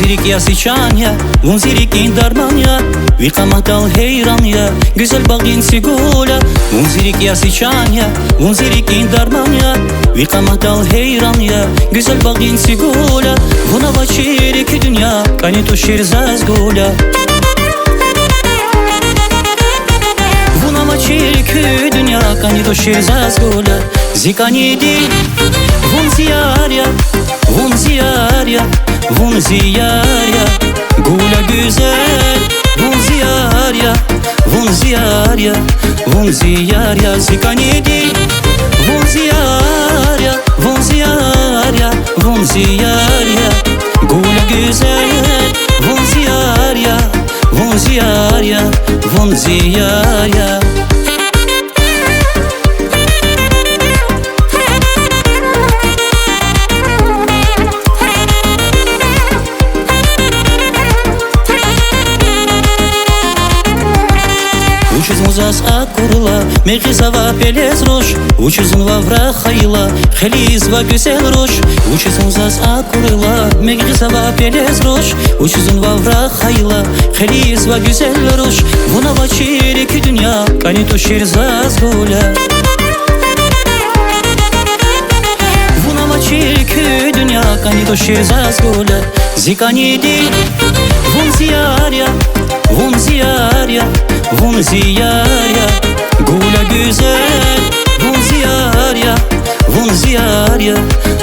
zirik ya siçan ya, vun zirikin darman ya, vi kamatal heyran ya, güzel bagin sigula. Vun zirik ya siçan ya, vun zirikin darman ya, vi kamatal heyran ya, güzel bagin sigula. Vuna vaçirik dünya, kani to şirzaz gula. Vuna vaçirik dünya, kani to şirzaz gula. Zikani di, vun ziyar ya, vun ziyar ya, vun ziyar ya, gula güzel. Vun ziyar ya, vun ziyar ya, vun ziyar ya, zikani di. Vun ziyar ya, vun ziyar ya, vun ziyar ya, gula güzel. Vun ziyar ya, vun ziyar ya, vun ziyar ya. Учуз музас акурла, мехизава пелез рош, учузун вавра хайла, хелизва güzel рош. Учуз музас акурла, мехизава пелез рош, учузун вавра хайла, хелизва güzel рош. Вуна вачирик dünya, кани то ширзаз гуля. Вуна вачирик dünya, кани то ширзаз гуля. Зикани ди, вун зияр я, vun ziyar ya, vun ziyar ya, gula güzel. Vun ziyar ya, vun ziyar ya,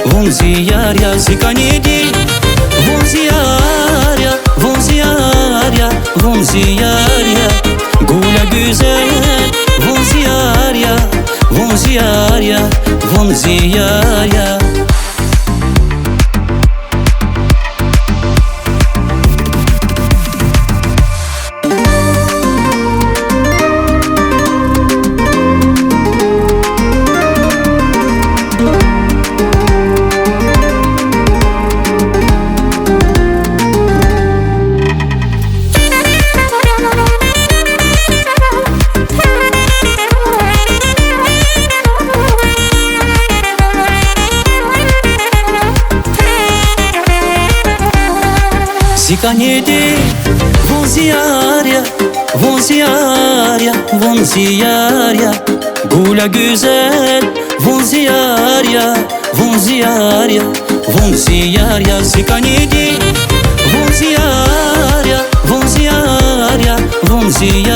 vun ziyar ya, zikani di. Vun ziyar ya, vun ziyar ya, vun ziyar ya, gula güzel. Vun ziyar ya, vun ziyar ya, vun ziyar ya. Zikani di, vun ziyar ya, vun ziyar ya, vun ziyar ya, gula güzel. Vun ziyar ya, vun ziyar ya, vun ziyar ya, zikani di. Vun ziyar ya, vun ziyar ya, vun ziyar